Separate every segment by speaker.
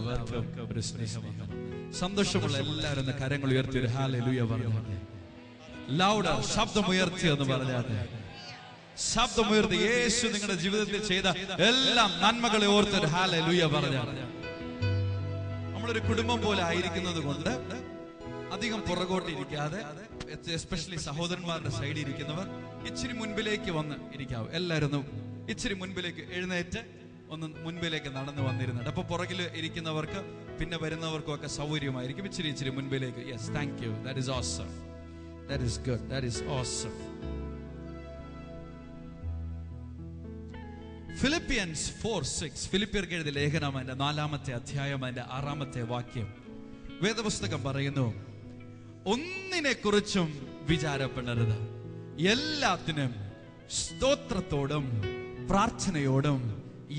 Speaker 1: എല്ലാവർക്കും ഒരു സ്നേഹമാണ്. സന്തോഷമുള്ള എല്ലാവരും കരങ്ങൾ ഉയർത്തി ഒരു ഹല്ലേലൂയ പറഞ്ഞാട്ടെ. ലൗഡർ ശബ്ദമുയർത്തി എന്ന് പറഞ്ഞാട്ടെ. ശബ്ദമുയർത്തി യേശു നിങ്ങളുടെ ജീവിതത്തിൽ ചെയ്ത എല്ലാം നന്മകളെ ഓർത്ത് ഒരു ഹല്ലേലൂയ പറഞ്ഞാട്ടെ. നമ്മളൊരു കുടുംബം പോലെ ആയിരിക്കുന്നത് കൊണ്ട് അധികം പുറകോട്ട് ഇരിക്കാതെ, എസ്പെഷ്യലി സഹോദരന്മാരുടെ സൈഡിൽ ഇരിക്കുന്നവർ ഇച്ചിരി മുൻപിലേക്ക് വന്ന് ഇരിക്കാവും. എല്ലാവരും ഇച്ചിരി മുൻപിലേക്ക് എഴുന്നേറ്റ് ഒന്ന് മുൻപിലേക്ക് നടന്നു വന്നിരുന്നുണ്ട്. അപ്പൊ പുറകിൽ ഇരിക്കുന്നവർക്ക് പിന്നെ വരുന്നവർക്കും ഒക്കെ സൗകര്യമായിരിക്കും. ഇച്ചിരി മുൻപിലേക്ക്. Yes, thank you. That is awesome. That is good. That is awesome. Philippians 4:6 ഫിലിപ്പിയർക്ക് എഴുതിയ ലേഖനം അതിന്റെ 4-ാമത്തെ അധ്യായം അതിന്റെ 6-ാമത്തെ വാക്യം വേദപുസ്തകം പറയുന്നു, ഒന്നിനെ കുറിച്ചും വിചാരപ്പെടരുത്, എല്ലാത്തിനും സ്തോത്രത്തോടും പ്രാർത്ഥനയോടും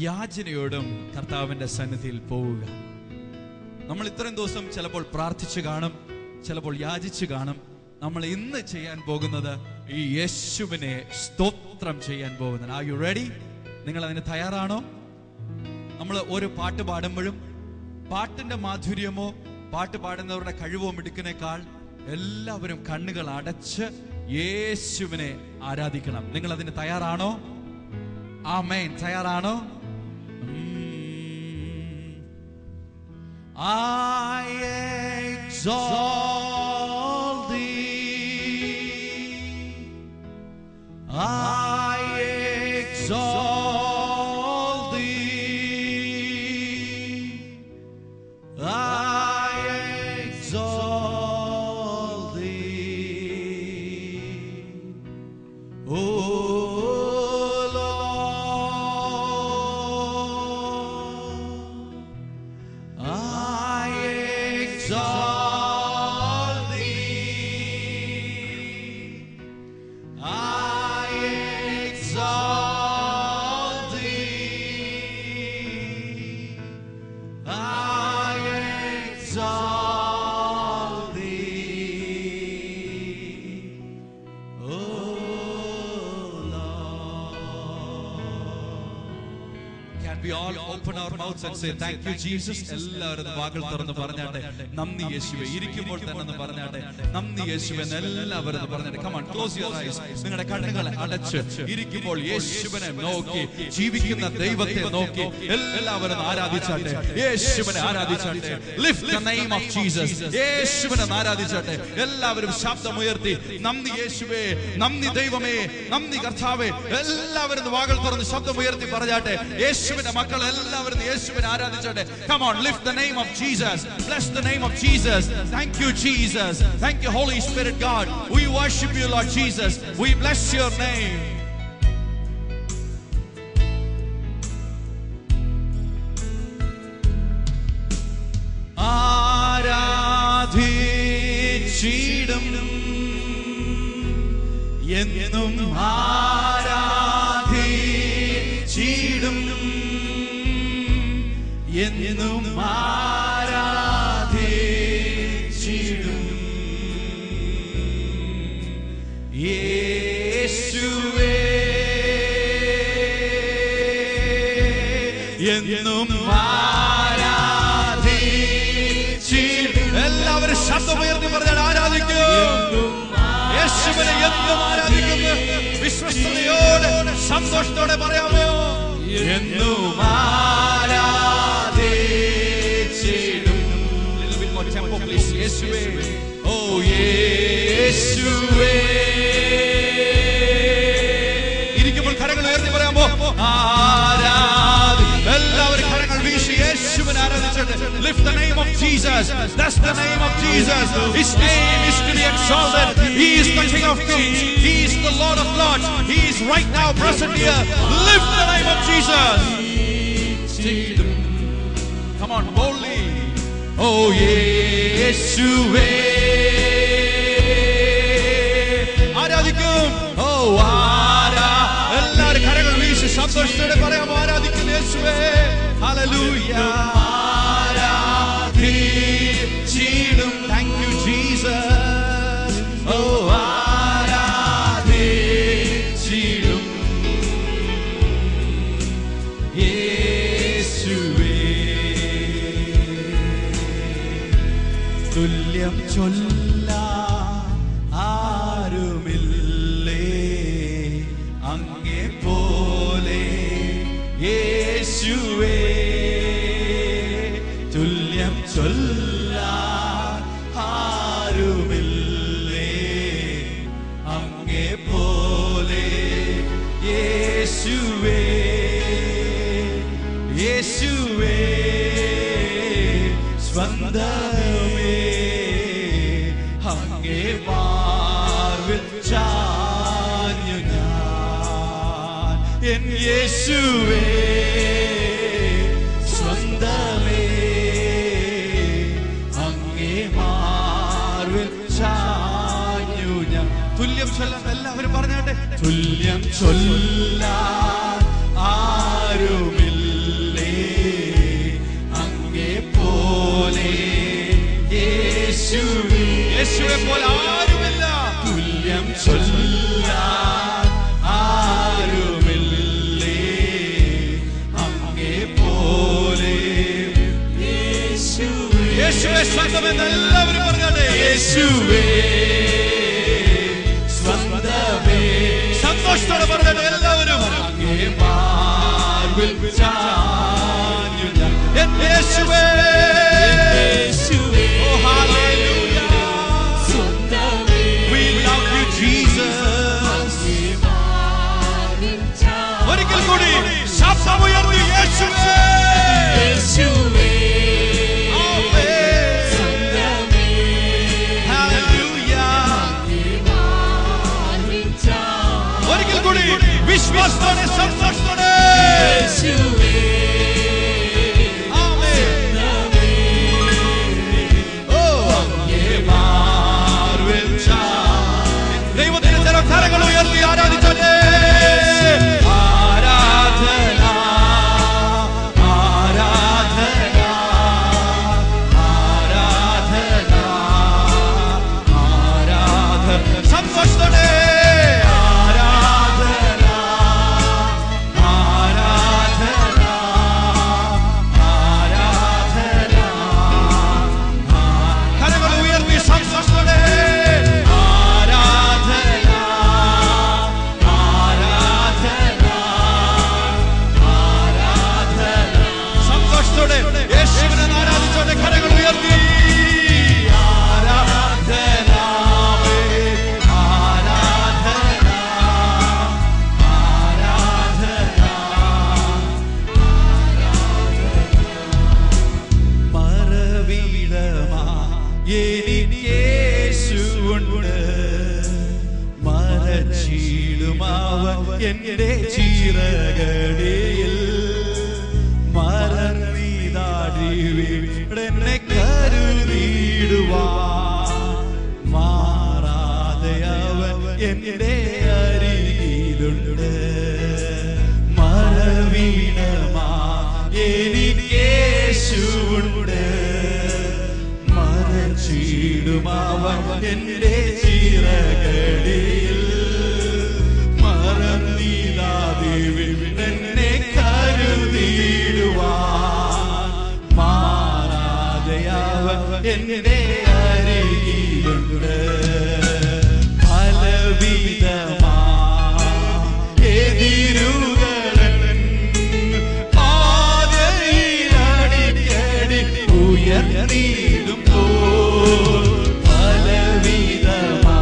Speaker 1: യാചനയോടും കർത്താവിന്റെ സന്നിധിയിൽ പോവുക. നമ്മൾ ഇത്രയും ദിവസം ചിലപ്പോൾ പ്രാർത്ഥിച്ചു കാണും, ചിലപ്പോൾ യാചിച്ചു കാണും. നമ്മൾ ഇന്ന് ചെയ്യാൻ പോകുന്നത് ഈ യേശുവിനെ സ്തോത്രം ചെയ്യാൻ പോകുന്നത്. Are you ready? നിങ്ങൾ അതിന് തയ്യാറാണോ? നമ്മൾ ഒരു പാട്ട് പാടുമ്പോഴും പാട്ടിന്റെ മാധുര്യമോ പാട്ട് പാടുന്നവരുടെ കഴിവോ മിടുക്കിനേക്കാൾ എല്ലാവരും കണ്ണുകൾ അടച്ച് യേശുവിനെ ആരാധിക്കണം. നിങ്ങൾ അതിന് തയ്യാറാണോ? ആമേൻ. തയ്യാറാണോ? I exalt thee, I exalt thee, I exalt thee, oh and say thank you Jesus. എല്ലാവരും വാകൾ തുറന്ന് പറഞ്ഞാട്ടെ, നന്ദി യേശുവേ. ഇരിക്കുമ്പോൾ തന്നെ പറഞ്ഞാട്ടെ, നന്ദി യേശുവേ. എല്ലാവരും പറഞ്ഞാട്ടെ. come on, close your eyes. നിങ്ങളുടെ കണ്ണുകൾ അടച്ച് ഇരിക്കുമ്പോൾ യേശുവിനെ നോക്കി, ജീവിക്കുന്ന ദൈവത്തെ നോക്കി എല്ലാവരും ആരാധിച്ചാട്ടെ, യേശുവിനെ ആരാധിച്ചാട്ടെ. lift the name of Jesus. യേശുവിനെ ആരാധിച്ചാട്ടെ. എല്ലാവരും ശബ്ദമുയർത്തി നന്ദി യേശുവേ, നന്ദി ദൈവമേ, നന്ദി കർത്താവേ. എല്ലാവരും വാകൾ തുറന്ന് ശബ്ദമുയർത്തി പറഞ്ഞാട്ടെ, യേശുവിന്റെ മക്കൾ എല്ലാവരും യേശുവിനെ ആരാധിച്ചോട്ടെ. Come on, lift the name of Jesus. Bless the name of Jesus. Thank you Jesus. Thank you Holy Spirit God. We worship you Lord Jesus. We bless your name. ആരാധിച്ചിടും എന്നും ആരാധിച്ചിടും എന്നും ആരാധിച്ചിടും യേശുവേ, എന്നും ആരാധിച്ചിടും. എല്ലാവരും ശബ്ദമുയർത്തി പറഞ്ഞാൽ ആരാധിക്കും. യേശുവിനെ എന്നും ആരാധിക്കുന്നു. വിശ്വസ്തയോടെ സന്തോഷത്തോടെ പറയാമോ? എന്നും ആരാധിച്ചിടും. Little bit more tempo please. യേശുവേ, ഓ യേശുവേ. ഇരിക്കുമ്പോൾ കരങ്ങൾ ഉയർത്തി പറയാമോ? എല്ലാവരും കരങ്ങൾ വീശി യേശുവിനെ ആരാധിച്ചോട്ടെ. Lift the name of Jesus. That's the name of Jesus. His name is to be exalted. He is the King of Kings. He is the Lord of Lords. He is right now present here. Lift the name of Jesus. Come on, boldly. Oh യേശുവേ. ആരാധിക്കും. Oh എല്ലാവരും കരങ്ങൾ വീശി സന്തോഷത്തോടെ പറയാമോ? ആരാധിക്കും യേശുവേ. ഹല്ലേലൂയ. ആരാധിച്ചിടും. Thank you Jesus. Oh ആരാധിച്ചിടും യേശുവേ. തുല്യം ചൊല്ലാൻ ആരുമില്ലേ അങ്ങേ പോലെ യേശുവേ. തുല്യം ചൊല്ലാൻ ആരുമില്ലേ അങ്ങേ പോലെ യേശുവേ. യേശുവേ സ്വന്തമേ അങ്ങേ മാർവിൽ ചാഞ്ഞു ഞാൻ. എൻ യേശുവേ സ്വന്തമേ അങ്ങേ മാർവിൽ ചാഞ്ഞു ഞാൻ. തുല്യം ചൊല്ലാൻ എല്ലാവരും പറഞ്ഞാട്ടെ. തുല്യം ചൊല്ലാൻ ആരുമില്ലേ അങ്ങേ പോലെ യേശുവേ. യേശുവെ പോലെ ആരുമില്ല. തുല്യം ചൊല്ലാൻ ആരുമില്ലേ അങ്ങേ പോലെ യേശുവേ. യേശുവെ സ്വന്തമെന്ന് എല്ലാവരും പറഞ്ഞാട്ടെ. യേശുവേ സ്വന്തമേ. സന്തോഷത്തോടെ പറഞ്ഞാട്ടെ എല്ലാവരും. അങ്ങേ മാർവിൽ ചാഞ്ഞു ഞാൻ. എൻ യേശുവേ. Oh hallelujah. We love you Jesus. ഒരിക്കൽ കൂടി ശബ്ദമുയർത്തി യേശുവേ. യേശുവേ ഒരിക്കൽ കൂടി വിശ്വാസത്തോടെ സന്തോഷത്തോടെ യേശുവേ. ദൈവത്തിന്റെ ജനകരങ്ങൾ ഉയർത്തി ആരാധിച്ചോട്ടെ. ആരാധന ആരാധന ആരാധന ആരാധന. സന്തോഷത്തോടെ എന്റെ ചീറകടിയിൽ മറന്നീതാടി എന്നെ കരുതിയിടുവാൻ മാറാതെ അവൻ എന്റെ അരികിലുണ്ട്. മറവീണമാ എനിക്ക് യേശുവുണ്ട്. മറച്ചിടുമവൻ എന്റെ ചീറകടിയിൽ എന്നെ കരുതിയിടുവാൻ മാറാതെ അവൻ എന്റെ അരികിലുണ്ട്. ഫലവിധമാ എതിരുകളൻ പാതയിലടിക്കടി ഉയർന്നിടുമ്പോൾ ഫലവിധമാ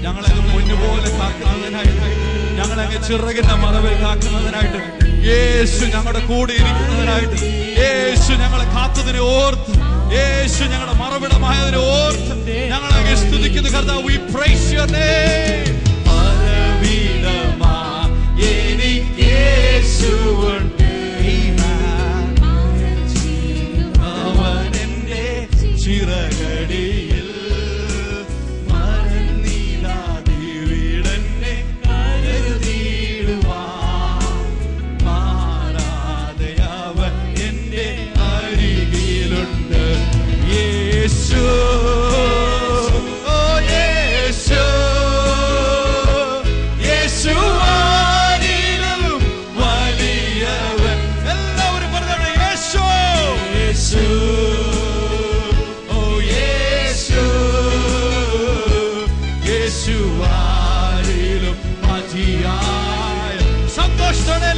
Speaker 1: ഞങ്ങളെ പൊന്നുപോലെ കാക്കുന്നതിനായിട്ട്, ഞങ്ങളെ ചിറകിന്റെ മറവിൽ കാക്കുന്നതിനായിട്ട്, യേശു ഞങ്ങളുടെ കൂടെ ഇരിക്കുന്നതിനായിട്ട്, യേശു ഞങ്ങളെ കാത്തതിനെ ഓർത്ത്, യേശു ഞങ്ങളുടെ മറവിടമായതിനെ ഓർത്ത് ഞങ്ങളെ സ്തുതിക്കുന്നു കർത്താവേ. We praise your name. മറവിടമാ എനിക്ക് യേശുവുണ്ട്. അവൻ എന്റെ ചിറകടിയിൽ മറന്നിടാതിവിടന്നെ കരുതിയിടുവാൻ. മാറാതെ അവൻ എന്റെ അരികിലുണ്ട്. യേശു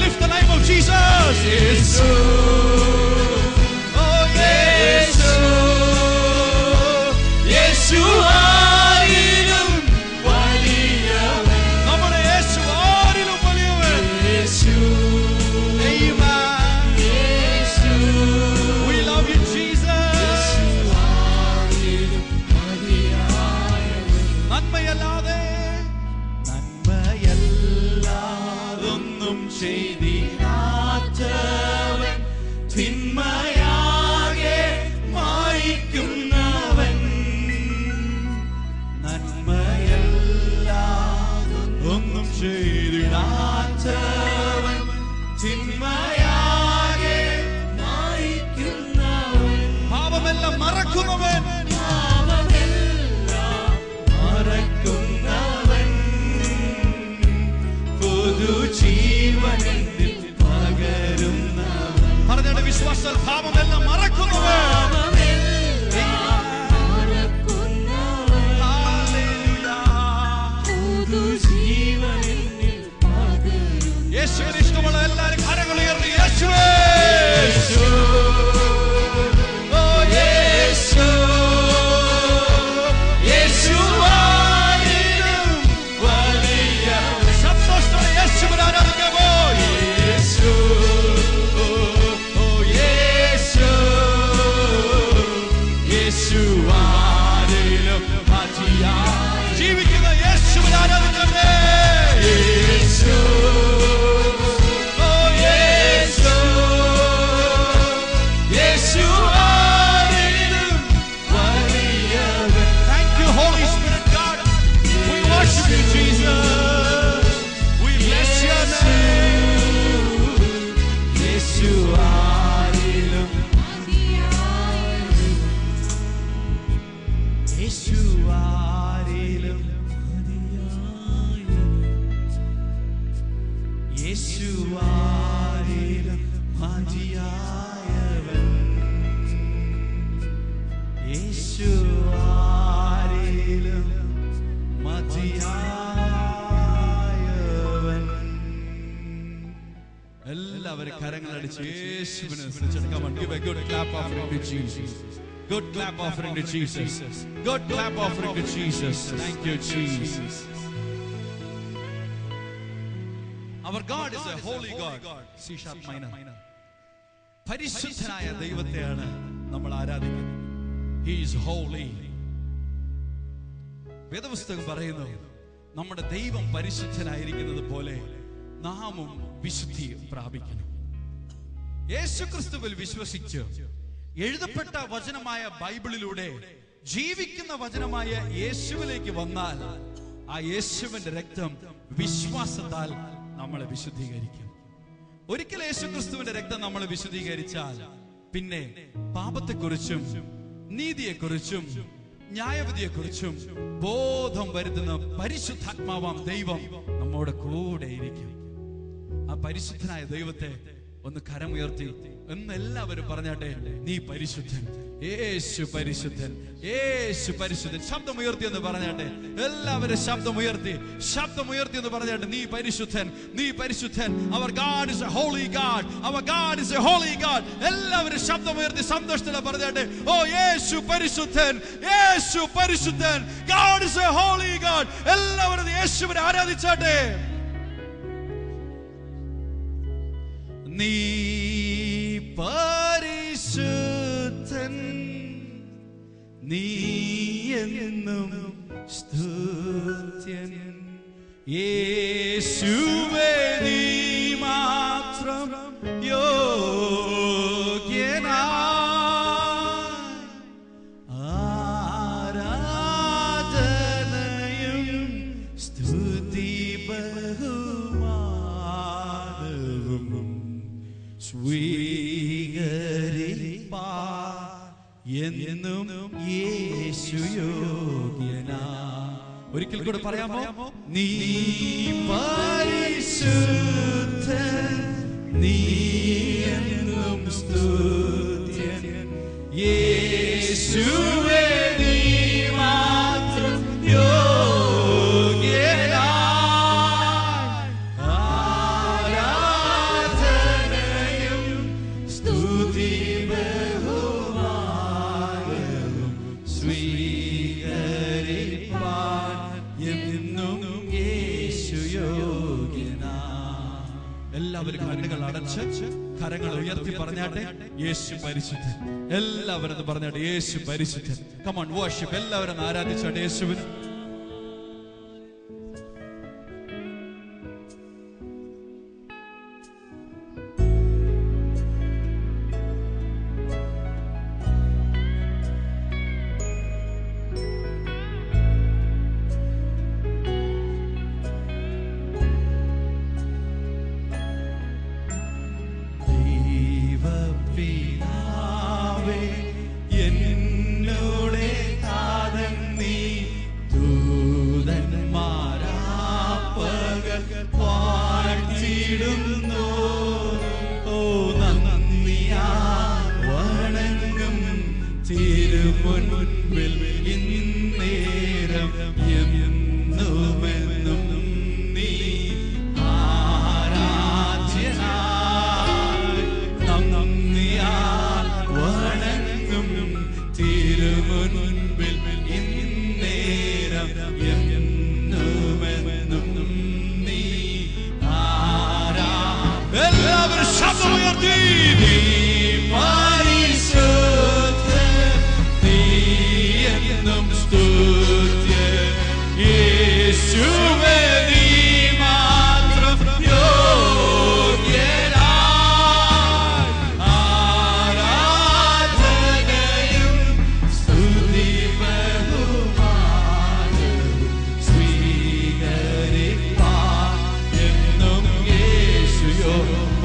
Speaker 1: lift the name of Jesus. Jesus. Oh Jesus. Yesu ആരിലും വലിയവൻ. നമ്മുടെ യേശു ആരിലും വലിയവൻ. യേശു. Amen. Yeshu. We love you Jesus. യേശു ആരിലും വലിയവൻ. നന്മയല്ലാതെ ചെയ്തിടാത്തവൻ തിന്മയാകെ മായിക്കുന്നവൻ. നന്മയല്ലാതൊന്നും ചെയ്തിടാത്തവൻ തിന്മയാകെ മായിക്കുന്നവൻ. പാപമെല്ലാം മറക്കുന്നവൻ. മറക്കുന്നവൻ. പുതുജീവനിൽ പകരുന്നവൻ. പറഞ്ഞ വിശ്വാസ പാപമെല്ലാം മറക്കുന്നവൻ. യേശുവിന് ഇഷ്ടമുള്ള എല്ലാവരും കരങ്ങൾ ഉയർത്തി യേശുവേ. ഓ യേശു. യേശു ആരിലും വലിയ. സന്തോഷത്തോടെ യേശുവിനെ ആരാധിക്കാമോ? യേശു. ഓ യേശു. യേശു ആരിലും മതിയായി ജീവിക്കുന്ന യേശുവിനെ ആരാധിക്കട്ടെ. യേശു. എല്ലാവരും കരങ്ങളടിച്ച് യേശുവിനെ സ്തുതിച്ചിട്ട്. Come on, give a good clap offering to Jesus. Good clap offering to Jesus. Good clap offering to Jesus. Thank you Jesus. Our God is a holy God. C sharp minor. പരിശുദ്ധനായ ദൈവത്തെയാണ് നമ്മൾ ആരാധിക്കുന്നത്. He is holy. വേദപുസ്തകം പറയുന്നു നമ്മുടെ ദൈവം പരിശുദ്ധനായിരിക്കുന്നത് പോലെ നാമും വിശുദ്ധി പ്രാപിക്കണം. യേശുക്രിസ്തുവിൽ വിശ്വസിച്ച് എഴുതപ്പെട്ട വചനമായ ബൈബിളിലൂടെ ജീവിക്കുന്ന വചനമായ യേശുവിലേക്ക് വന്നാൽ ആ യേശുവിന്റെ രക്തം വിശ്വാസത്താൽ നമ്മളെ വിശുദ്ധീകരിക്കും. ഒരിക്കൽ യേശുക്രിസ്തുവിന്റെ രക്തം നമ്മളെ വിശുദ്ധീകരിച്ചാൽ പിന്നെ പാപത്തെക്കുറിച്ചും നീതിയെക്കുറിച്ചും ന്യായവിധിയെക്കുറിച്ചും ബോധം വരുത്തുന്ന പരിശുദ്ധാത്മാവാം ദൈവം നമ്മോട് കൂടെ ഇരിക്കും. ആ പരിശുദ്ധനായ ദൈവത്തെ ഒന്ന് കരമുയർത്തി എന്ന് എല്ലാവരും പറഞ്ഞാട്ടെ. നീ പരിശുദ്ധൻ, യേശു പരിശുദ്ധൻ, യേശു പരിശുദ്ധൻ. ശബ്ദമുയർത്തി എന്ന് പറഞ്ഞാട്ടെ. എല്ലാവരും ശബ്ദമുയർത്തി എന്ന് പറഞ്ഞാട്ടെ. നീ പരിശുദ്ധൻ, നീ പരിശുദ്ധൻ. Our God is a holy God. Our God is a holy God. എല്ലാവരും ശബ്ദമുയർത്തി സന്തോഷത്തോടെ പറഞ്ഞാട്ടെ. ഓ യേശു പരിശുദ്ധൻ, യേശു പരിശുദ്ധൻ. God is a holy God. എല്ലാവരും യേശുവിനെ ആരാധിച്ചാട്ടെ. നീ പരിശുദ്ധൻ, നീ എന്നും സ്തുത്യൻ. യേശുവേ നീ മാത്രം യോഗ്യനായി ആരാധനയും സ്തുതി ബഹുമാനവും സ്വീകരിപ്പാൻ എന്നും യേശു യോഗ്യനാ. ഒരിക്കൽ കൂടെ പറയാമോ? നീ പരിശുദ്ധൻ, നീ എന്നും സ്തുത്യൻ. യേശുവേ നീ മാത്രം യോഗ്യനായി ആരാധനയും സ്തുതി ബഹുമാനവും സ്വീകരിപ്പാൻ എന്നും യേശു യോഗ്യനാ. എല്ലാവരും കണ്ണുകൾ അടച്ച് കരങ്ങൾ ഉയർത്തി പറഞ്ഞാട്ടെ, യേശു പരിശുദ്ധൻ. എല്ലാവരും പറഞ്ഞാട്ടെ, യേശു പരിശുദ്ധൻ. Come on, worship. എല്ലാവരും ആരാധിച്ചാട്ടെ യേശുവിനെ.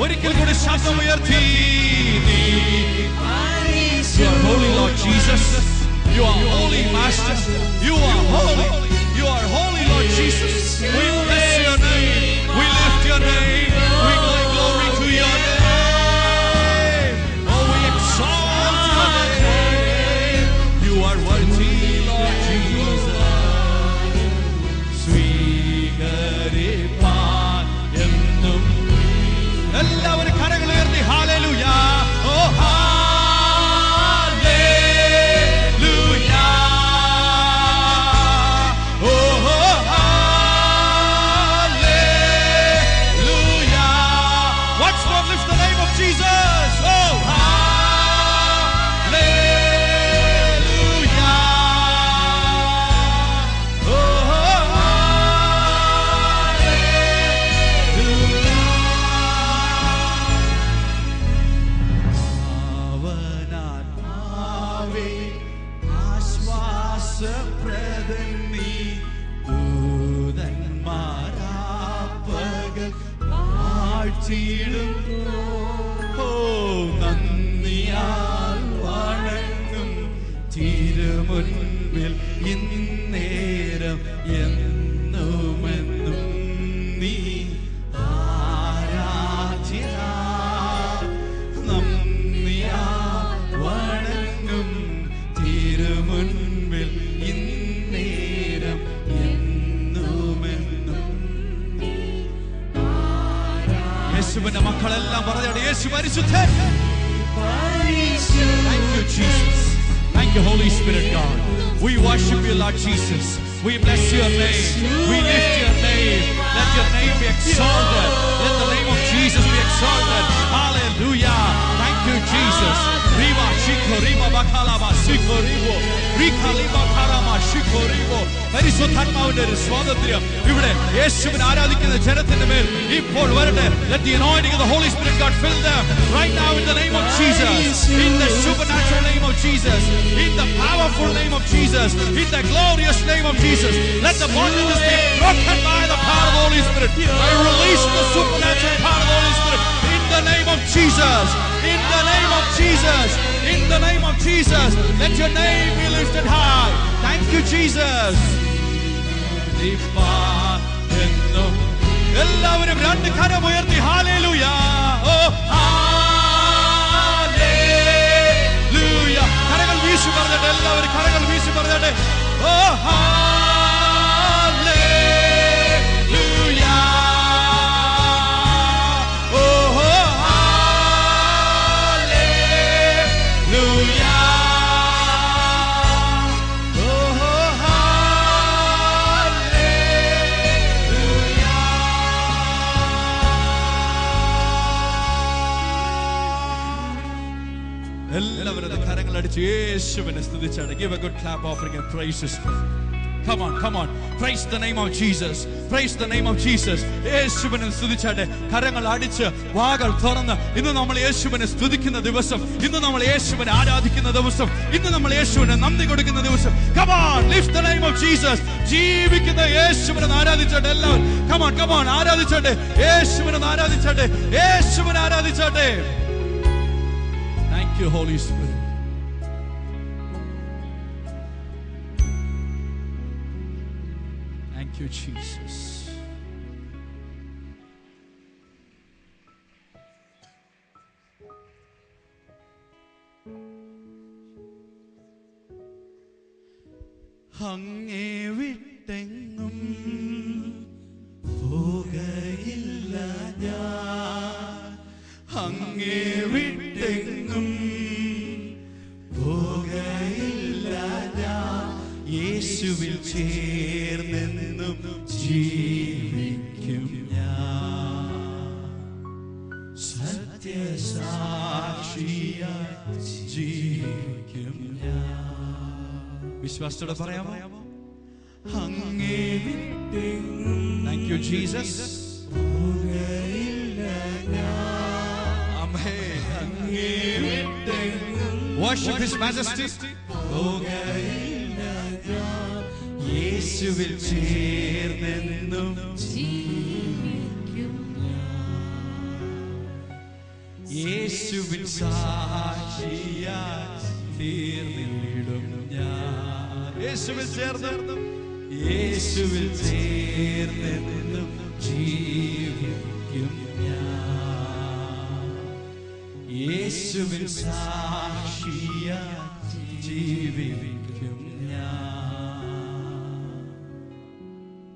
Speaker 1: ഒരിക്കൽ കൂടി ശബ്ദം ഉയർത്തി. You are holy, Lord Jesus. You are holy, Master. You are holy. You are holy, Lord Jesus. We bless your name. We lift your name. We give glory to your name. Oh, we exalt your name. You are worthy, Lord Jesus. സ്വീകരിപ്പാൻ എന്നും എല്ലാവരും കരങ്ങൾ ഉയർത്തി hallelujah. Oh hallelujah. Oh hallelujah. Once more lift the name of Jesus. Oh hallelujah. Oh നന്ദിയാൽ വണങ്ങും തിരുമുൻപിൽ ഇന്നേരം എന്നുമെന്നും നീ ആരാധ്യനായി. നന്ദിയാൽ വണങ്ങും തിരുമുൻപിൽ ഇന്നേരം എന്നുമെന്നും യേശുവിന്റെ മക്കളെല്ലാം പറഞ്ഞാണ് യേശു പരിശുദ്ധൻ. Thank you, Jesus. Thank you, Holy Spirit God. We worship you, Lord Jesus. We bless your name. We lift your name. Let your name be exalted. Let the name of Jesus be exalted. Hallelujah. Thank you, Jesus. Riva പരിശുദ്ധാത്മാവിന്റെ ഒരു സ്വാതന്ത്ര്യം ഇവിടെ യേശുവിനെ ആരാധിക്കുന്ന ജനത്തിന്റെ മേൽ ഇപ്പോൾ വരട്ടെ. Let the anointing of the Holy Spirit God fill them right now in the name of Jesus, in the supernatural name of Jesus, in the powerful name of Jesus, in the glorious name of Jesus. Let the bondages be broken by the power of the Holy Spirit. I release the supernatural power of the Holy Spirit in the name of Jesus, in the name of Jesus, in the name of Jesus. Let your name be lifted high. Thank you, Jesus. എല്ലാവരും രണ്ട് കരം ഉയർത്തി hallelujah. ഓ hallelujah. കരങ്ങൾ വീശി പറഞ്ഞിട്ട് എല്ലാവരും കരങ്ങൾ വീശി പറഞ്ഞിട്ട് ഓ ഹല്ലേലൂയ. ഓ ഹല്ലേലൂയ. എല്ലാവരും കരങ്ങൾ അടിച്ച് യേശുവിനെ സ്തുതിച്ചാണ്. Give a good clap offering and praises. Come on, come on. Praise the name of Jesus. Praise the name of Jesus. യേശുവിനെ സ്തുതിച്ചാട്ടെ. കരങ്ങൾ അടിച്ച് വാകൾ തുറന്ന് ഇന്ന് നമ്മൾ യേശുവിനെ സ്തുതിക്കുന്ന ദിവസം, ഇന്ന് നമ്മൾ യേശുവിനെ ആരാധിക്കുന്ന ദിവസം, ഇന്ന് നമ്മൾ യേശുവിനെ നന്ദി കൊടുക്കുന്ന ദിവസം. Come on, lift the name of Jesus. ജീവിക്കുന്ന യേശുവിനെ ആരാധിച്ചാട്ടെ എല്ലാവരും. Come on, come on. ആരാധിച്ചാട്ടെ. യേശുവിനെ ആരാധിച്ചാട്ടെ. യേശുവിനെ ആരാധിച്ചാട്ടെ. Thank you, Holy Spirit. Thank you, Jesus. അങ്ങേ വിട്ടെങ്ങും പോകയില്ല ഞാൻ, അങ്ങേ വിട്ടെങ്ങും പോകയില്ല ഞാൻ, യേശുവിൽ ചേർന്നെന്നും ജീവിക്കും ഞാൻ, സത്യസാക്ഷിയായി ജീവിക്കും ഞാൻ. വിശ്വാസത്തോടെ പറയാമോ? അങ്ങേ വിട്ടെങ്ങും. Thank you, Jesus. പോകയില്ല ഞാൻ. ആമേൻ. അങ്ങേ വിട്ടെങ്ങും. Worship His Majesty. പോകയില്ല ഞാൻ, യേശുവിൽ ചേർന്നെന്നും ജീവിക്കും ഞാൻ, യേശുവിൽ സാക്ഷിയായി തീർന്നിടും ഞാൻ. യേശുവിൽ ചേർന്ന്, യേശുവിൽ ചേർന്നെന്നും ജീവിക്കും ഞാൻ, യേശുവിൽ സാക്ഷിയായി ജീവിക്കും ഞാൻ.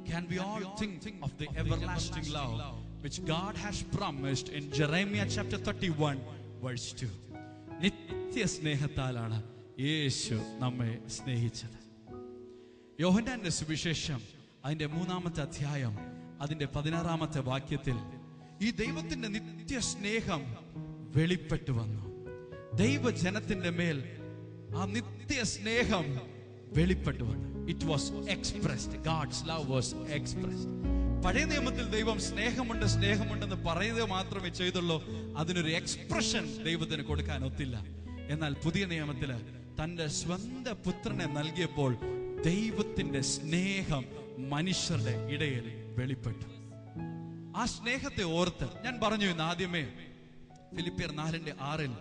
Speaker 1: Can we all think of the everlasting love which God has promised in Jeremiah chapter 31 verse 2? നിത്യ സ്നേഹത്താലാണ് യേശു നമ്മെ സ്നേഹിച്ചത്. യോഹന്നാന്റെ സുവിശേഷം അതിന്റെ 3-ാമത്തെ അധ്യായം അതിന്റെ 16-ാമത്തെ വാക്യത്തിൽ ഈ ദൈവത്തിന്റെ നിത്യ സ്നേഹം വെളിപ്പെട്ടു വന്നു. ദൈവജനത്തിന്റെ മേൽ ആ നിത്യ സ്നേഹം വെളിപ്പെട്ടു വന്നു. It was expressed. God's love was expressed. പഴയ നിയമത്തിൽ ദൈവം സ്നേഹമുണ്ട് സ്നേഹമുണ്ടെന്ന് പറയുന്നത് മാത്രമേ ചെയ്തുള്ളൂ. അതിനൊരു എക്സ്പ്രഷൻ ദൈവത്തിന് കൊടുക്കാൻ ഒത്തില്ല. എന്നാൽ പുതിയ നിയമത്തില് തന്റെ സ്വന്തം പുത്രനെ നൽകിയപ്പോൾ ദൈവത്തിന്റെ സ്നേഹം മനുഷ്യരുടെ ഇടയിൽ വെളിപ്പെട്ടു. ആ സ്നേഹത്തെ ഓർത്ത് ഞാൻ പറഞ്ഞു ഇന്ന് ആദ്യമേ ഫിലിപ്പിയർ 4:6,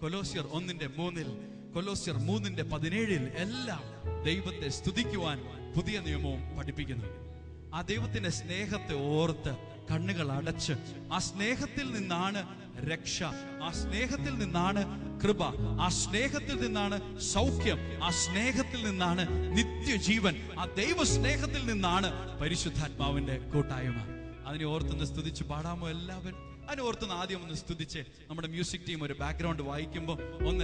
Speaker 1: കൊലോസ്യർ 1:3, കൊലോസ്യർ 3:17 എല്ലാം ദൈവത്തെ സ്തുതിക്കുവാൻ പുതിയ നിയമവും പഠിപ്പിക്കുന്നു. ആ ദൈവത്തിന്റെ സ്നേഹത്തെ ഓർത്ത് കണ്ണുകൾ അടച്ച്, ആ സ്നേഹത്തിൽ നിന്നാണ് രക്ഷ, ആ സ്നേഹത്തിൽ നിന്നാണ് കൃപ, ആ സ്നേഹത്തിൽ നിന്നാണ് സൗഖ്യം, ആ സ്നേഹത്തിൽ നിന്നാണ് നിത്യജീവൻ, ആ ദൈവ സ്നേഹത്തിൽ നിന്നാണ് പരിശുദ്ധാത്മാവിന്റെ കൂട്ടായ്മ. അതിനെ ഓർത്തൊന്ന് സ്തുതിച്ച് പാടാമോ എല്ലാവരും? അതിനോർത്തുനിന്ന് ആദ്യം ഒന്ന് സ്തുതിച്ച് നമ്മുടെ മ്യൂസിക് ടീം ഒരു ബാക്ക്ഗ്രൗണ്ട് വായിക്കുമ്പോൾ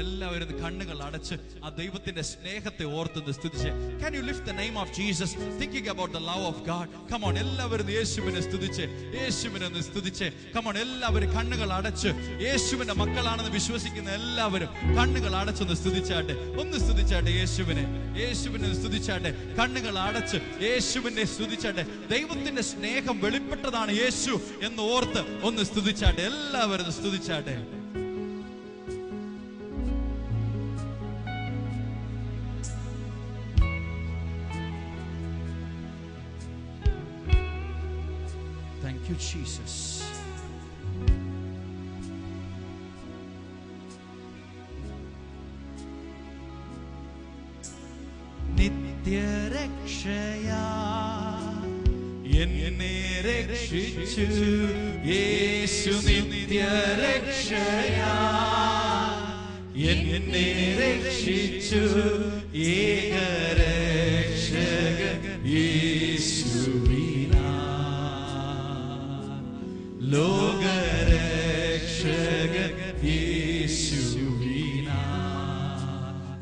Speaker 1: എല്ലാവരും കണ്ണുകൾ അടച്ച് ആ ദൈവത്തിന്റെ സ്നേഹത്തെ ഓർത്തൊന്ന് സ്തുതിച്ച്. Can you lift the name of Jesus, thinking about the love of God? Come on, എല്ലാവരും യേശുവിനെ സ്തുതിച്ച്, യേശുവിനെ ഒന്ന് സ്തുതിച്ച്. Come on, എല്ലാവരും കണ്ണുകൾ അടച്ച് യേശുവിന്റെ മക്കളാണെന്ന് വിശ്വസിക്കുന്ന എല്ലാവരും കണ്ണുകൾ അടച്ചൊന്ന് സ്തുതിച്ചാട്ടെ. ഒന്ന് സ്തുതിച്ചാട്ടെ യേശുവിനെ, യേശുവിനെ സ്തുതിച്ചാട്ടെ. കണ്ണുകൾ അടച്ച് യേശുവിനെ സ്തുതിച്ചാട്ടെ. ദൈവത്തിന്റെ സ്നേഹം വെളിപ്പെട്ടതാണ് യേശു എന്ന് ഓർത്ത് ഒന്ന് സ്തുതിച്ചാട്ടെ. എല്ലാവരും സ്തുതിച്ചാട്ടെ. Thank you, Jesus. നിത്യരക്ഷയാ എന്നെ രക്ഷിച്ചു യേശു. നിത്യരക്ഷയാ എന്നെ രക്ഷിച്ചു ഏകരക്ഷകൻ യേശുവിനാൽ. ലോകരക്ഷകൻ യേശുവിനാൽ.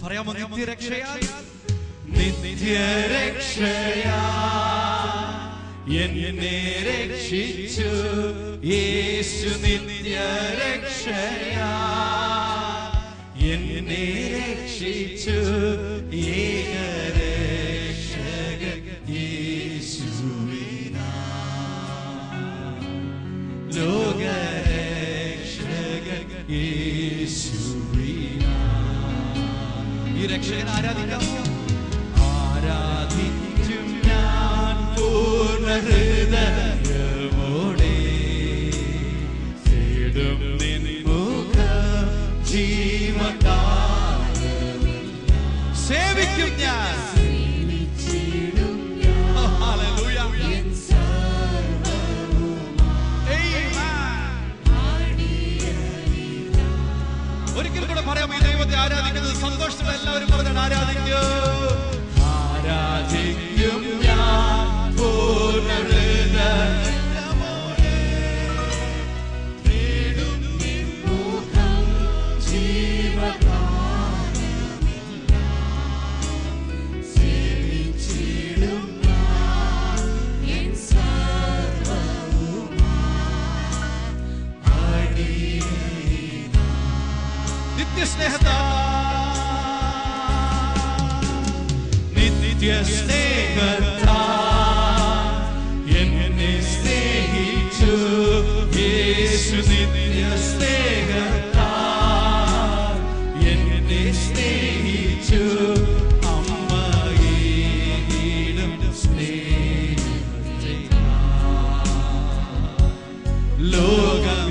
Speaker 1: പറയാമോ? നിത്യരക്ഷയാ, നിത്യരക്ഷയാ എന്നെ രക്ഷിച്ചു യേശു. നിത്യരക്ഷയാ എന്നെ രക്ഷിച്ചു ഏകരക്ഷകൻ യേശുവിനാൽ. ലോകരക്ഷകൻ യേശുവിനാൽ. ഈ രക്ഷകൻ ആരാധിക്കാമോ? ആരാധിക്കും ഞാൻ പൂർണ്ണ ഹൃദയമോടെ. തേടും നിൻ മുഖം ജീവകാലം. സേവിക്കും ഞാൻ. ഹല്ലേലൂയ. ഒരിക്കൽ കൂടെ പറയാം, ഈ ദൈവത്തെ ആരാധിക്കുന്നത് സന്തോഷത്തോടെ എല്ലാവരും പറഞ്ഞാൽ ആരാധിക്കൂ. ആരാധിക്കും ഞാൻ പൂർണ്ണ ഹൃദയമോടെ. തേടും നിൻ മുഖം ജീവകാലമെല്ലാം. സേവിച്ചിടും ഞാൻ എൻ സർവ്വവുമായി അടിയനായി. നിത്യസ്നേഹത്താ, നിത്യസ്നേഹത്താ എന്നെ സ്നേഹിച്ചു യേശു. നിത്യസ്നേഹത്താ എന്നെ സ്നേഹിച്ചു. അമ്മയേകിടും സ്നേഹത്തെ ലോകം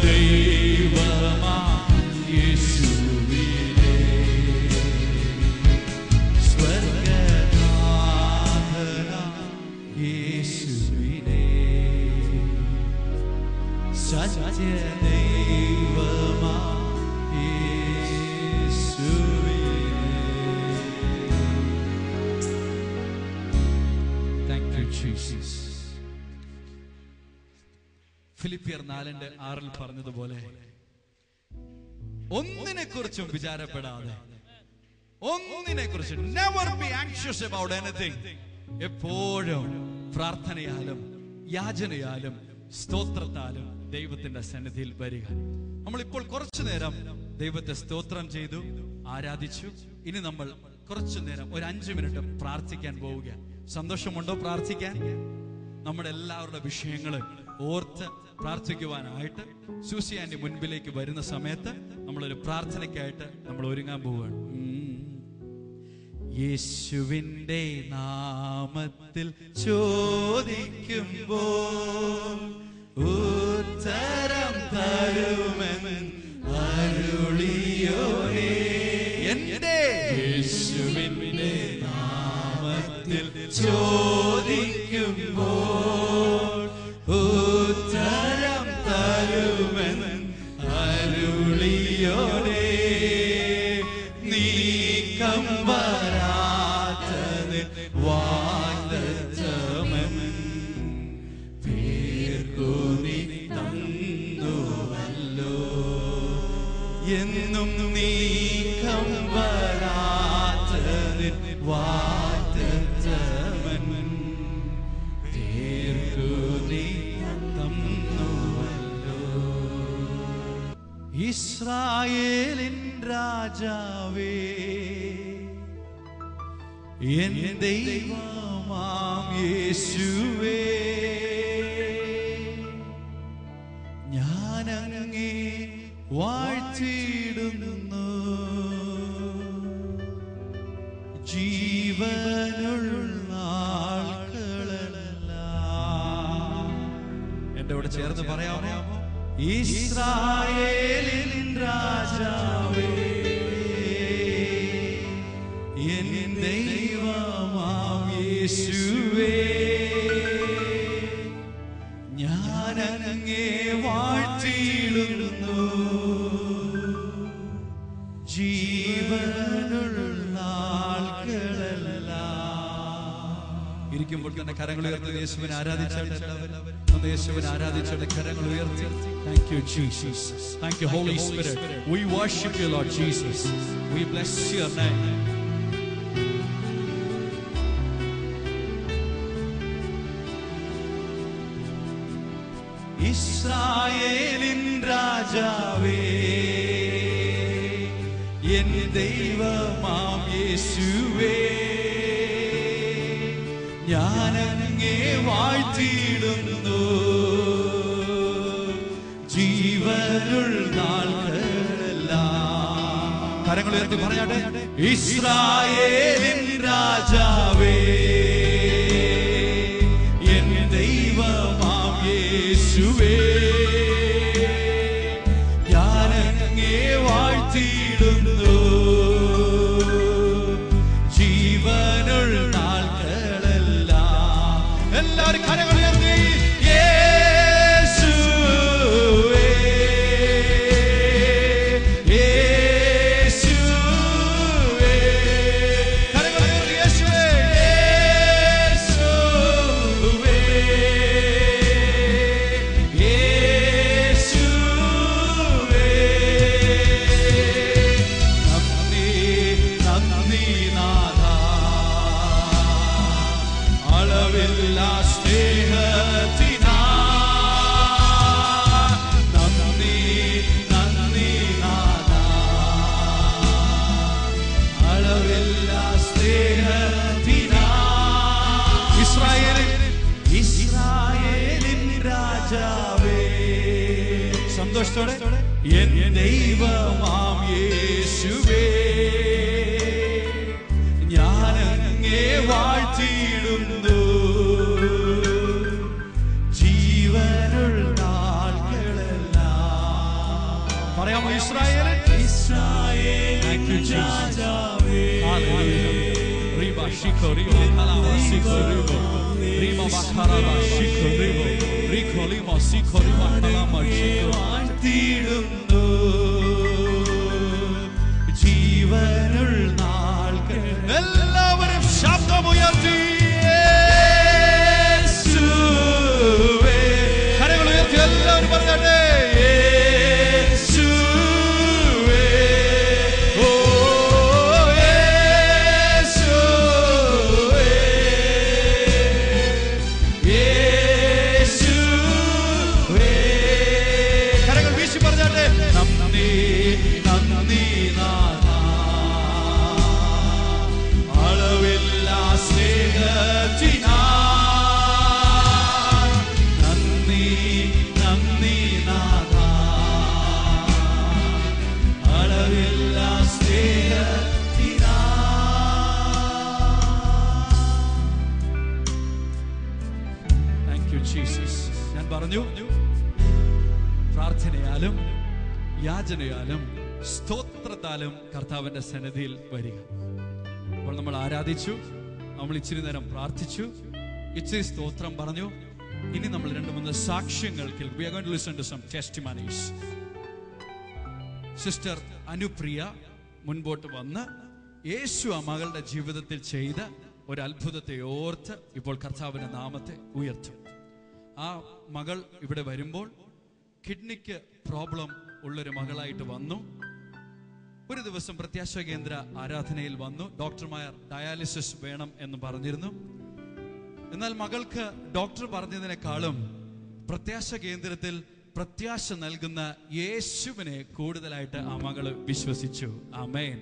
Speaker 1: ദൈവമാ യേശുവിനെ. സ്വർഗനാഥന യേശുവിനെ. സത്യദൈവമാ യേശുവിനെ. Thank you, Jesus. ഫിലിപ്പിയർ 4:6 പറഞ്ഞതുപോലെ ഒന്നിനെ കുറിച്ചും വിചാരപ്പെടാതെ, ഒന്നിനെ കുറിച്ച് never be anxious about anything. എപ്പോഴും പ്രാർത്ഥനയാലും യാചനയാലും സ്തോത്രത്താലും ദൈവത്തിന്റെ സന്നിധിയിൽ വരിക. നമ്മളിപ്പോൾ കുറച്ചു നേരം ദൈവത്തെ സ്തോത്രം ചെയ്തു, ആരാധിച്ചു. ഇനി നമ്മൾ കുറച്ചു നേരം ഒരു 5 മിനിറ്റ് പ്രാർത്ഥിക്കാൻ പോവുക. സന്തോഷമുണ്ടോ പ്രാർത്ഥിക്കാൻ? നമ്മുടെ എല്ലാവരുടെ വിഷയങ്ങളും ഓർത്ത് പ്രാർത്ഥിക്കുവാനായിട്ട് സൂസിയാന്റെ മുൻപിലേക്ക് വരുന്ന സമയത്ത് നമ്മളൊരു പ്രാർത്ഥനയ്ക്കായിട്ട് നമ്മൾ ഒരുങ്ങാൻ പോവുകയാണ്. യേശുവിന്റെ നാമത്തിൽ ചോദിക്കുമ്പോൾ ഉത്തരം തരുമെൻ അരുളിയോനേ. എന്റെ യേശുവിന്റെ നാമത്തിൽ ചോദിക്കുമ്പോൾ ഉത്തരം തരുമെൻ അരുളിയോനേ. നീക്കം വരാത്തത് വാഗ്ദത്തമെൻ പേർക്കു നീ തന്നുവല്ലോ. എന്നും നീക്കം വരാത്തത് വാഗ്ദത്തമെൻ പേർക്കു നീ തന്നുവല്ലോ. ഇസ്രായേലിൻ രാജാവേ, എൻ ദൈവമാം യേശുവേ, ഞാനങ്ങേ വാഴ്ത്തിയിടുന്നു. ജീവനുള്ള ആൾകളെല്ലാം എന്റെ കൂടെ ചേർന്ന് പറയാമോ? ഇസ്രായേലിൻ രാജാവേ, എൻ ദൈവമാം യേശുവേ, ഞാനങ്ങേ വാഴ്ത്തിയിടുന്നു. ജീവനുള്ള ആൾകളെല്ലാം ഇരിക്കുമ്പോൾ തന്നെ കരങ്ങൾ ഉയർത്തി യേശുവിനെ ആരാധിച്ചാട്ടെ. യേശുവിനെ ആരാധിച്ചാട്ടെ, കരങ്ങൾ ഉയർത്തി. Thank you, Jesus. Thank you, Holy Spirit. We worship you, Lord Jesus. We bless your name. ഇസ്രായേലിൻ രാജാവേ, എൻ ദൈവമാം യേശുവേ, ഞാനങ്ങേ വാഴ്ത്തിയിടുന്നു. ജീവനുള്ള നാളുകളെല്ലാം കരങ്ങൾ ഉയർത്തി പറയാട്ടെ. ഇസ്രായേലിൻ രാജാവേ, എൻ ദൈവമാം യേശുവേ, ഞാനങ്ങേ വാഴ്ത്തിയിടുന്നു. ജീവനുള്ള നാളുകളെല്ലാം എല്ലാവരും കരങ്ങൾ ഉയർത്തി. യേശുവേ, യേശുവേ, കരങ്ങൾ ഉയർത്തി. യേശുവേ, യേശുവേ, നന്ദി നന്ദി നാഥ, അളവില്ല സ്നേഹത്തിനാ. നന്ദി നന്ദി നാഥ, അളവില്ല സ്നേഹത്തിനാ. ഇസ്രായേലിൻ രാജാവേ, സന്തോഷത്തോടെ എൻ ദൈവമാം യേശുവേ, ഞാനങ്ങേ വാഴ്ത്തിയിടുന്നു. ജീവനുള്ള ആളുകളെല്ലാം പറയാമോ? ഇസ്രായേലിൻ രാജാവേ, Riba Shiko Ribo Kalama Siko Ribo Riba Bakaraba Shiko Ribo Riko Lima Siko Riba Kalama Shiko വാഴ്ത്തിയിടുന്നു. ജീവനുള്ള നാളുകൾ എല്ലാവരും ശബ്ദമുയർത്തി. യേശുവേ, കരങ്ങൾ ഉയർത്തി എല്ലാവരും പറഞ്ഞാട്ടെ. യേശുവേ, ഓ യേശുവേ, യേശുവേ, കരങ്ങൾ വീശി പറഞ്ഞാട്ടെ. നന്ദി നന്ദി നാഥ, അളവില്ല സ്നേഹത്തിനാ. നന്ദി നന്ദി നാഥ, അളവില്ല സ്നേഹത്തിനാ. Thank you, Jesus. ഞാൻ പറഞ്ഞു പ്രാർത്ഥനയാലും യാചനയാലും സ്തോത്രത്താലും കർത്താവിന്റെ സന്നിധിയിൽ വരിക. അപ്പോൾ നമ്മൾ ആരാധിച്ചു, നമ്മൾ ഇച്ചിരി നേരം പ്രാർത്ഥിച്ചു, ഇച്ചിരി സ്തോത്രം പറഞ്ഞു. ഇനി നമ്മൾ 2-3 സാക്ഷ്യങ്ങൾ കേൾക്കും. We are going to listen to some testimonies. Sister Anupriya മുൻപോട്ട് വന്ന് യേശു ആ മകളുടെ ജീവിതത്തിൽ ചെയ്ത ഒരു അത്ഭുതത്തെ ഓർത്ത് ഇപ്പോൾ കർത്താവിന്റെ നാമത്തെ ഉയർത്തും. ആ മകൾ ഇവിടെ വരുമ്പോൾ കിഡ്നിക്ക് പ്രോബ്ലം ഉള്ളൊരു മകളായിട്ട് വന്നു. ഒരു ദിവസം പ്രത്യാശ കേന്ദ്ര ആരാധനയിൽ വന്നു. ഡോക്ടർമാർ ഡയാലിസിസ് വേണം എന്ന് പറഞ്ഞിരുന്നു. എന്നാൽ മകൾക്ക് ഡോക്ടർ പറഞ്ഞതിനേക്കാളും പ്രത്യാശ കേന്ദ്രത്തിൽ പ്രത്യാശ നൽകുന്ന യേശുവിനെ കൂടുതലായിട്ട് ആ മകള് വിശ്വസിച്ചു. ആമേൻ.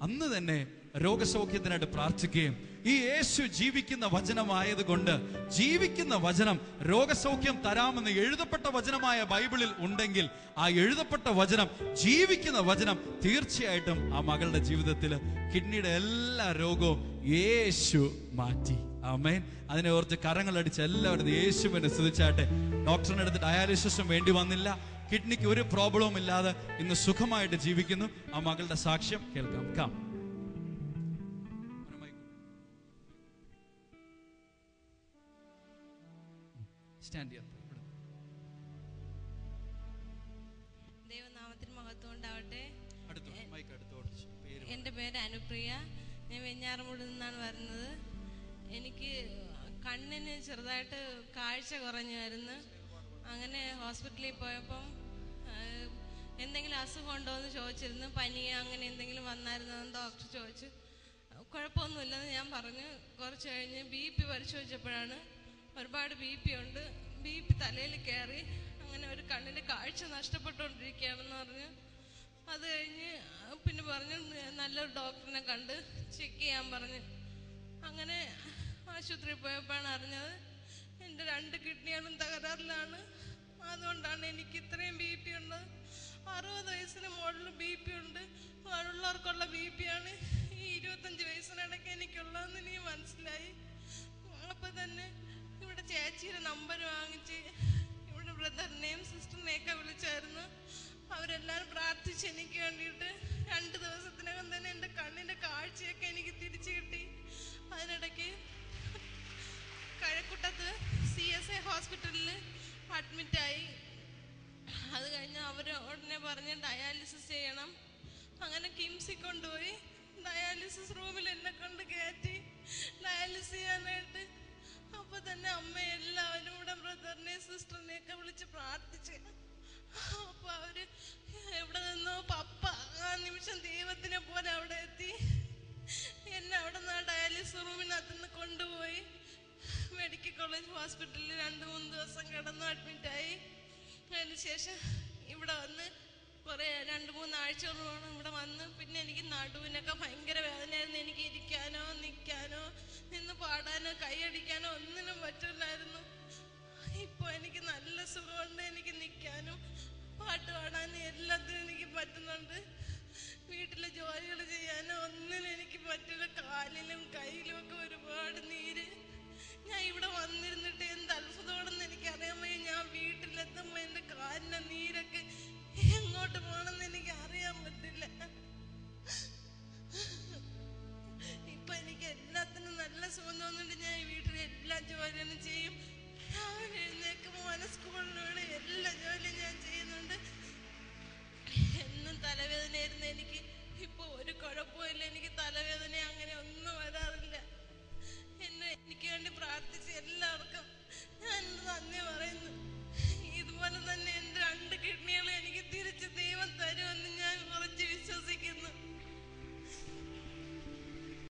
Speaker 1: അന്ന് തന്നെ രോഗസൗഖ്യത്തിനായിട്ട് പ്രാർത്ഥിക്കുകയും ഈ യേശു ജീവിക്കുന്ന വചനമായത് കൊണ്ട്, ജീവിക്കുന്ന വചനം രോഗസൗഖ്യം തരാമെന്ന് എഴുതപ്പെട്ട വചനമായ ബൈബിളിൽ ഉണ്ടെങ്കിൽ ആ എഴുതപ്പെട്ട വചനം, ജീവിക്കുന്ന വചനം തീർച്ചയായിട്ടും ആ മകളുടെ ജീവിതത്തിൽ കിഡ്നിയുടെ എല്ലാ രോഗവും യേശു മാറ്റി. ആമേൻ. അതിനെ ഓർത്ത് കരങ്ങളടിച്ച് എല്ലാവരും യേശുവിനെ സ്തുതിച്ചാട്ടെ. ഡോക്ടറിന്റെ അടുത്ത് ഡയാലിസിസും വേണ്ടി വന്നില്ല. കിഡ്നിക്ക് ഒരു പ്രോബ്ലവും ഇല്ലാതെ ഇന്ന് സുഖമായിട്ട് ജീവിക്കുന്നു. ആ മകളുടെ സാക്ഷ്യം കേൾക്കാം. കം.
Speaker 2: ദൈവനാമത്തിന് മഹത്വം ഉണ്ടാവട്ടെ. എൻ്റെ പേര് അനുപ്രിയ. ഞാൻ വെഞ്ഞാറമൂട് നിന്നാണ് വരുന്നത്. എനിക്ക് കണ്ണിന് ചെറുതായിട്ട് കാഴ്ച കുറഞ്ഞായിരുന്നു. അങ്ങനെ ഹോസ്പിറ്റലിൽ പോയപ്പം എന്തെങ്കിലും അസുഖം ഉണ്ടോ എന്ന് ചോദിച്ചിരുന്നു. പനി അങ്ങനെ എന്തെങ്കിലും വന്നായിരുന്നോ എന്ന് ഡോക്ടർ ചോദിച്ചു. കുഴപ്പമൊന്നുമില്ലെന്ന് ഞാൻ പറഞ്ഞു. കുറച്ച് കഴിഞ്ഞ് BP പരിശോധിച്ചപ്പോഴാണ് ഒരുപാട് BP ഉണ്ട്, BP തലയിൽ കയറി, അങ്ങനെ ഒരു കണ്ണിൻ്റെ കാഴ്ച നഷ്ടപ്പെട്ടുകൊണ്ടിരിക്കുകയാണെന്ന് പറഞ്ഞു. അത് കഴിഞ്ഞ് പിന്നെ പറഞ്ഞു നല്ലൊരു ഡോക്ടറിനെ കണ്ട് ചെക്ക് ചെയ്യാൻ പറഞ്ഞു. അങ്ങനെ ആശുപത്രിയിൽ പോയപ്പോഴാണ് അറിഞ്ഞത് എൻ്റെ 2 കിഡ്നികളും തകരാറിലാണ്. അതുകൊണ്ടാണ് എനിക്ക് ഇത്രയും BP ഉള്ളത്. 60 വയസ്സിന് മുകളിൽ BP ഉണ്ട്. ഉള്ളവർക്കുള്ള BP ആണ് ഈ 25 വയസ്സിനിടയ്ക്ക് എനിക്കുള്ളതെന്ന് എനിക്ക് മനസ്സിലായി. അപ്പോൾ തന്നെ ഇവിടെ ചേച്ചിയുടെ നമ്പർ വാങ്ങിച്ച് ഇവിടെ ബ്രദറിനെയും സിസ്റ്ററിനെയൊക്കെ വിളിച്ചായിരുന്നു. അവരെല്ലാവരും പ്രാർത്ഥിച്ച് എനിക്ക് വേണ്ടിയിട്ട് 2 ദിവസത്തിനകം തന്നെ എൻ്റെ കണ്ണിൻ്റെ കാഴ്ചയൊക്കെ എനിക്ക് തിരിച്ചു കിട്ടി. അതിനിടയ്ക്ക് കഴക്കൂട്ടത്ത് CSI ഹോസ്പിറ്റലിൽ അഡ്മിറ്റായി. അത് കഴിഞ്ഞ് അവർ ഉടനെ പറഞ്ഞ് ഡയാലിസിസ് ചെയ്യണം. അങ്ങനെ കിംസിൽ കൊണ്ടുപോയി ഡയാലിസിസ് റൂമിൽ എന്നെ കൊണ്ട് കയറ്റി ഡയാലിസിസ് ചെയ്യാനായിട്ട്. അപ്പോൾ തന്നെ അമ്മ എല്ലാവരും ഇവിടെ ബ്രദറിനെയും സിസ്റ്ററിനെയൊക്കെ വിളിച്ച് പ്രാർത്ഥിച്ച്. അപ്പോൾ അവർ എവിടെ നിന്നോ പപ്പ ആ നിമിഷം ദൈവത്തിനെ പോലെ അവിടെ എത്തി എന്നെ അവിടെ നിന്ന് ആ ഡയാലിസിസ് റൂമിനകത്തുനിന്ന് കൊണ്ടുപോയി മെഡിക്കൽ കോളേജ് ഹോസ്പിറ്റലിൽ 2-3 ദിവസം കിടന്ന് അഡ്മിറ്റായി. അതിനുശേഷം ഇവിടെ വന്ന് കുറേ 2-3 ആഴ്ചകളോളം ഇവിടെ വന്ന്. പിന്നെ എനിക്ക് നടുവിനൊക്കെ ഭയങ്കര വേദനയായിരുന്നു. എനിക്ക് ഇരിക്കാനോ നിൽക്കാനോ നിന്ന് പാടാനോ കൈയടിക്കാനോ ഒന്നിനും പറ്റില്ലായിരുന്നു. ഇപ്പോൾ എനിക്ക് നല്ല സുഖമുണ്ട്. എനിക്ക് നിൽക്കാനും പാട്ട് പാടാനും എല്ലാത്തിനും എനിക്ക് പറ്റുന്നുണ്ട്. വീട്ടിലെ ജോലികൾ ചെയ്യാനോ ഒന്നിനും എനിക്ക് പറ്റില്ല. കാലിലും കയ്യിലും ഒക്കെ ഒരുപാട് നീര്. ഞാൻ ഇവിടെ വന്നിരുന്നിട്ട് എന്ത് അത്ഭുതമാണെന്ന് എനിക്കറിയാൻ വയ്യ. ഞാൻ വീട്ടിലെത്തുമ്പോൾ എൻ്റെ കാലിൻ്റെ നീരൊക്കെ എങ്ങോട്ട് പോകണമെന്ന് എനിക്ക് അറിയാൻ പറ്റില്ല. ഇപ്പൊ എനിക്ക് എല്ലാത്തിനും നല്ല സുഖം തോന്നുന്നുണ്ട്. ഞാൻ വീട്ടിൽ എല്ലാ ജോലികളും ചെയ്യും. രാവിലെ എഴുന്നേൽക്കുമ്പോൾ സ്കൂളിലൂടെ എല്ലാ ജോലിയും ഞാൻ ചെയ്യുന്നുണ്ട്. എന്നും തലവേദനയായിരുന്നു എനിക്ക്.